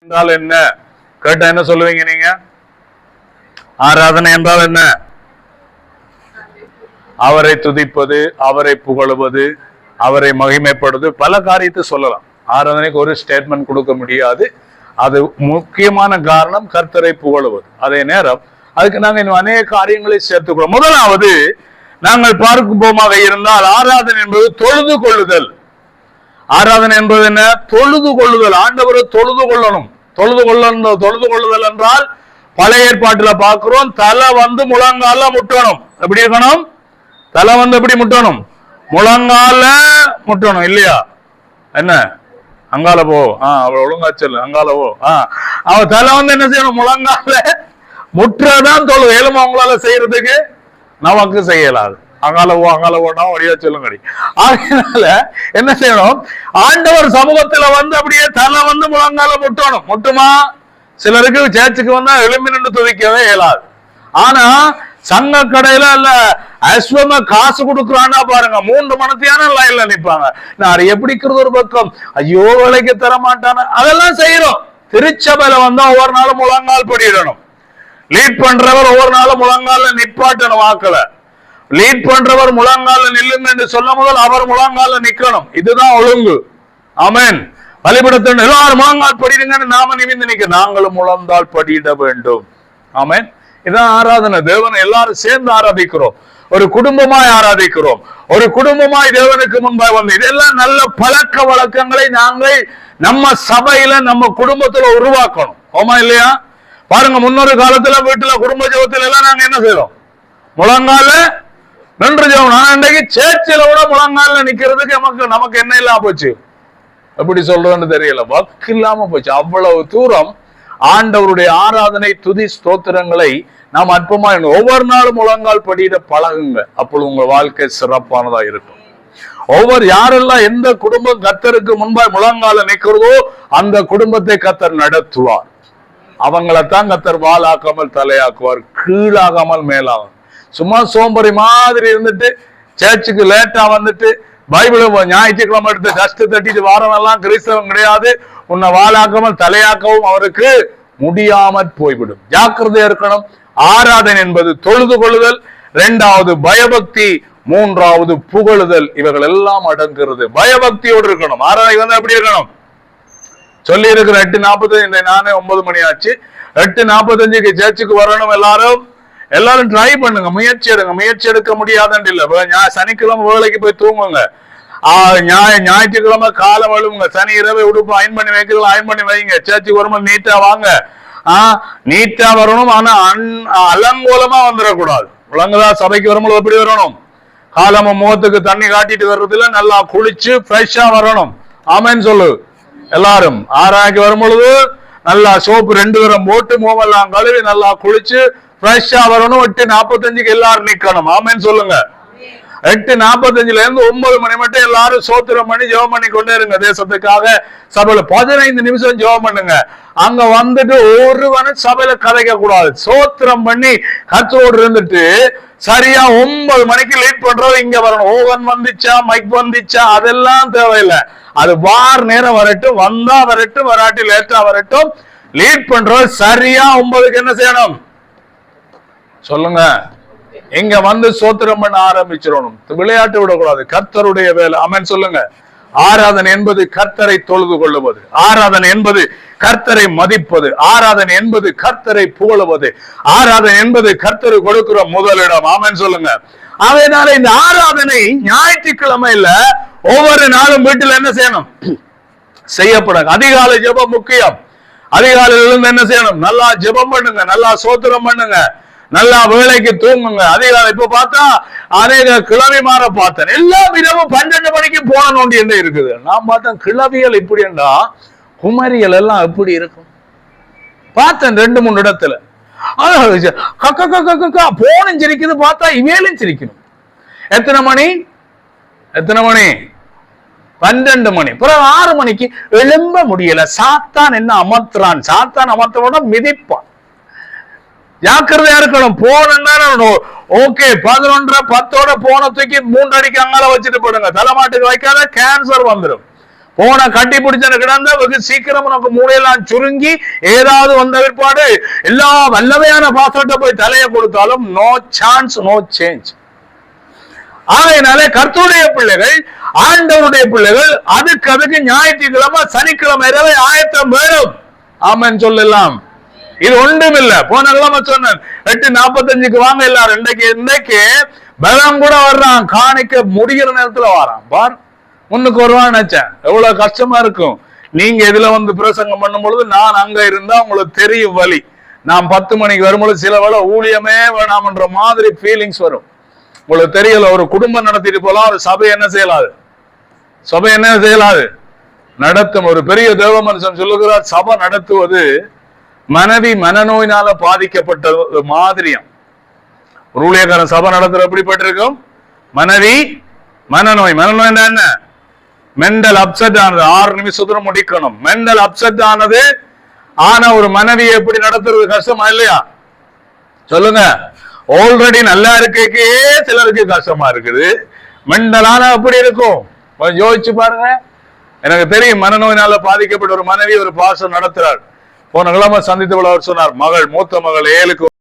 என்றால் என்ன கேட்டா என்ன சொல்லுவீங்க நீங்க? ஆராதனை என்றால் என்ன? அவரை துதிப்பது, அவரை புகழுவது, அவரை மகிமைப்படுவது, பல காரியத்தை சொல்லலாம். ஆராதனைக்கு ஒரு ஸ்டேட்மெண்ட் கொடுக்க முடியாது. அது முக்கியமான காரணம் கர்த்தரை புகழுவது. அதே நேரம் அதுக்கு நாங்கள் இன்னும் அநேக காரியங்களை சேர்த்துக்கிறோம். முதலாவது நாங்கள் பார்க்கும்போமாக இருந்தால் ஆராதனை என்பது தொழுது கொள்ளுதல். ஆராதனை என்பது என்ன? தொழுது கொள்ளுதல். ஆண்டவரை தொழுது கொள்ளணும். தொழுது கொள்ளுதல் என்றால் பழைய ஏற்பாட்டுல பார்க்கிறோம், தலை வந்து முழங்கால முட்டணும். எப்படி இருக்கணும்? தலை வந்து எப்படி முட்டணும்? முழங்கால முட்டணும், இல்லையா? என்ன அங்கால போ, அவள் ஒழுங்கா சொல்லு, அங்கால போ. அவ தலை வந்து என்ன செய்யணும்? முழங்கால முற்றதான் தொழுது. ஏழுமா அவங்களால செய்யறதுக்கு நமக்கு செய்யலாது. அங்கால போனா வழியா சொல்லுங்க. அதனால என்ன செய்யணும்? ஆண்டவர் சமூகத்துல வந்து அப்படியே தலை வந்து முழங்கால முட்டணும். முட்டுமா? சிலருக்கு சேர்ச்சுக்கு வந்தா எலும்பி நின்று துதிக்கவே இயலாது. ஆனா சங்க கடையில இல்ல அஸ்வம காசு கொடுக்குறான்னா பாருங்க, 3 மணத்தியான லைன்ல நிப்பாங்க. நான் எப்படிக்கிறது ஒரு பக்கம், ஐயோ விலைக்கு தர மாட்டான, அதெல்லாம் செய்யறோம். திருச்சபையில வந்தா ஒவ்வொரு நாளும் முழங்கால் படிடணும். லீட் பண்றவர் ஒவ்வொரு நாளும் முழங்கால நிப்பாட்டணும். வாக்கல லீட் பண்றவர் முழங்கால நில்லுங்க என்று சொல்ல முதல் அவர் முழங்கால நிக்கணும். இதுதான் ஒழுங்கு. ஆமென். பலிபடத்தின் எல்லாரும் முழங்கால் படிடுங்கன்னு நாம நிமிந்து நிக்க, நாங்களும் முழந்தால் படியிட வேண்டும். ஆமென். இதான் ஆராதனை. தேவனை எல்லாரும் சேர்ந்து ஆராதிக்கிறோம். ஒரு குடும்பமாய் ஆராதிக்கிறோம். ஒரு குடும்பமாய் தேவனுக்கு முன்பாக வந்து இதெல்லாம் நல்ல பழக்க வழக்கங்களை நாங்கள் நம்ம சபையில நம்ம குடும்பத்துல உருவாக்கணும். ஆமா இல்லையா? பாருங்க, முன்னொரு காலத்துல வீட்டுல குடும்ப ஜெபத்துல எல்லாம் நாங்க என்ன செய்யறோம்? முழங்கால நின்று ஜெபம். நான் இன்றைக்கு சேர்ச்சில விட முழங்கால நிக்கிறதுக்கு நமக்கு என்ன இல்லாம போச்சு. எப்படி சொல்றதுன்னு தெரியல, வக்கு இல்லாம போச்சு. அவ்வளவு தூரம் ஆண்டவருடைய ஆராதனை துதி ஸ்தோத்திரங்களை நாம் அற்பமா ஒவ்வொரு நாளும் முழங்கால் படியிட பழகுங்க. அப்பொழுது உங்க வாழ்க்கை சிறப்பானதா இருக்கும். யாரெல்லாம் எந்த குடும்பம் கர்த்தருக்கு முன்பாய் முழங்கால நிற்கிறதோ அந்த குடும்பத்தை கர்த்தர் நடத்துவார். அவங்களைத்தான் கர்த்தர் வாளாக்காமல் தலையாக்குவார், கீழாகாமல் மேலாகும். சும்மா சோம்பரி மாதிரி இருந்துட்டு சர்ச்சுக்கு லேட்டா வந்துட்டு பைபிள் ஞாயிற்றுக்கிழமை எடுத்து கஷ்ட தட்டிட்டு வாரமெல்லாம் கிறிஸ்தவம் கிடையாது. உன்னை வாளாக்காமல் தலையாக்கவும் அவருக்கு முடியாமற் போய்விடும். ஜாக்கிரதையா இருக்கணும். ஆராதனை என்பது தொழுது கொள்ளுதல், 2வது பயபக்தி, 3வது புகழுதல். இவர்கள் எல்லாம் அடங்குகிறது. பயபக்தியோடு இருக்கணும். ஆராதனை வந்து எப்படி இருக்கணும்? சொல்லி இருக்கிற 8:45, நானே 9 மணி ஆச்சு. 8:45க்கு சர்ச்சுக்கு வரணும். எல்லாரும் ட்ரை பண்ணுங்க, முயற்சி எடுங்க. முயற்சி எடுக்க முடியாதுன்னு இல்ல. சனிக்கிழமை வேலைக்கு போய் தூங்குங்க. ஞாயிற்றுக்கிழமை காலம் வழுவுங்க. சனி இரவு உடுப்பு அயன் பண்ணி வைக்கலாம், அயன் பண்ணி வைங்க. சர்ச்சுக்கு வரும்போது நீட்டா வாங்க. நீட்டா வரணும். ஆனா அலங்கோலமா வந்துடக்கூடாது. விளங்குதா? சபைக்கு வரும்போது எப்படி வரணும்? காலம முகத்துக்கு தண்ணி காட்டிட்டு வர்றதுல நல்லா குளிச்சு ஃப்ரெஷ்ஷா வரணும். ஆமேன்னு சொல்லு. எல்லாரும் ஆராய்க்கு வரும்பொழுது நல்லா சோப்பு 2 தரம் போட்டு முகமெல்லாம் கழுவி நல்லா குளிச்சு ஃப்ரெஷ்ஷா வரணும். 8:45க்கு எல்லாரும் நிக்கணும். ஆமேன்னு சொல்லுங்க. 8:45ல இருந்து 9 மணி மட்டும் எல்லாரும் சோத்திரம் பண்ணி ஜெபம் பண்ணி கொண்டே இருங்க. தேசத்துக்காக சபையில 15 நிமிஷம் ஜெபம் பண்ணுங்க. அங்க வந்துட்டு ஒருவனை சபையில கதைக்க கூடாது. சோத்திரம் பண்ணி கர்த்தரோடு இருந்துட்டு சரியா 9 மணிக்கு லீட் பண்றவங்க இங்க வரணும். ஓவன் வந்துச்சா, மைக் வந்துச்சா, அதெல்லாம் தேவையில்லை. அது வார் நேரம் வரட்டும், வந்தா வரட்டும், வராட்டி லேட்டா வரட்டும். லீட் பண்றவங்க சரியா 9க்கு என்ன செய்யணும் சொல்லுங்க? இங்க வந்து சோத்திரம் பண்ண ஆரம்பிச்சிடணும். விளையாட்டு விடக்கூடாது. கர்த்தருடைய வேலை. ஆமென் சொல்லுங்க. ஆராதனை என்பது கர்த்தரை தொழுது கொள்ளுவது. ஆராதனை என்பது கர்த்தரை மதிப்பது. ஆராதனை என்பது கர்த்தரை புகழுவது. ஆராதனை என்பது கர்த்தரு கொடுக்கிற முதலிடம். ஆமென் சொல்லுங்க. அதனால இந்த ஆராதனை ஞாயிற்றுக்கிழமையில ஒவ்வொரு நாளும் வீட்டில் என்ன செய்யணும்? செய்யப்படும். அதிகாலை ஜெபம் முக்கியம். அதிகாலையில இருந்து என்ன செய்யணும்? நல்லா ஜெபம் பண்ணுங்க, நல்லா சோத்திரம் பண்ணுங்க, நல்லா வேலைக்கு தூங்குங்க. அதிகாலை இப்ப பார்த்தா அநேக கிளவிமார பார்த்தேன். எல்லாம் இரவு 12 மணிக்கு போன நோண்டி என்ன இருக்குது. நான் பார்த்தேன் கிளவியல் இப்படி என்றா குமரியல் எல்லாம் எப்படி இருக்கும் பார்த்தேன் 2-3 இடத்துல. போனும் சிரிக்குது, பார்த்தா இவேலும் சிரிக்கணும். எத்தனை மணி? 12 மணி. பிறகு 6 மணிக்கு எழும்ப முடியல. சாத்தான் என்ன அமர்த்துறான்? சாத்தான் அமர்த்தோட மிதிப்பான். ஜாக்கிரதையா இருக்கணும். போனா ஓகே 11:10 போன தூக்கி 3 அடிக்கு அங்கால வச்சுட்டு போடுங்க. தலைமாட்டுக்கு வைக்காத, கேன்சர் வந்துடும். போன கட்டி பிடிச்சன கிடந்த வெகு சீக்கிரம் உனக்கு மூளையெல்லாம் சுருங்கி ஏதாவது வந்த பிற்பாடு எல்லா வல்லமையான பாஸ்வேர்ட்டை போய் தலையை கொடுத்தாலும் நோ சான்ஸ், நோ சேஞ்ச். ஆகையினாலே கர்த்தருடைய பிள்ளைகள், ஆண்டவருடைய பிள்ளைகள் அதுக்கு ஞாயிற்றுக்கிழமை சனிக்கிழமை இரவை ஆயத்தம் வேணும். ஆமென் சொல்லலாம். இது ஒன்றும் இல்ல. போன கிழமை சொன்னேன் 8:45 வாங்க எல்லாரும். இன்றைக்கு பலம் கூட வர்றான், காணிக்க முடிகிற நேரத்துல வரான். பார், முன்னுக்கு வருவான்னு நினைச்சேன். எவ்வளவு கஷ்டமா இருக்கும். நீங்க இதுல வந்து பிரசங்கம் பண்ணும் பொழுது நான் அங்க இருந்தா உங்களுக்கு தெரியும் வழி. நான் 10 மணிக்கு வரும்பொழுது சில வேளை ஊழியமே வேணாம்ன்ற மாதிரி ஃபீலிங்ஸ் வரும். உங்களுக்கு தெரியல, ஒரு குடும்பம் நடத்திட்டு போலாம், ஒரு சபை என்ன செய்யலாது, சபை என்ன செய்யலாது நடத்தும். ஒரு பெரிய தேவ மனுஷன் சொல்லுகிறார், சபை நடத்துவது மனைவி மனநோயினால பாதிக்கப்பட்ட மாதிரியம். ஒரு ஊழியக்காரன் சபை நடத்துற எப்படிப்பட்டிருக்கும்? மனைவி மனநோய். மனநோய் என்ன? மென்டல் அப்செட் ஆனது. 6 நிமிஷத்துல முடிக்கணும். மென்டல் அப்செட் ஆனது ஆனா ஒரு மனைவியை எப்படி நடத்துறது கஷ்டமா இல்லையா? சொல்லுங்க. ஆல்ரெடி நல்லா இருக்கே சிலருக்கு கஷ்டமா இருக்குது. மென்டலான எப்படி இருக்கும் கொஞ்சம் யோசிச்சு பாருங்க. எனக்கு தெரியும், மனநோயினால பாதிக்கப்பட்ட ஒரு மனைவி ஒரு பாசம் நடத்துறார். போன கிழமை சந்தித்த அவர் சொன்னார், மகள், மூத்த மகள் 7க்கு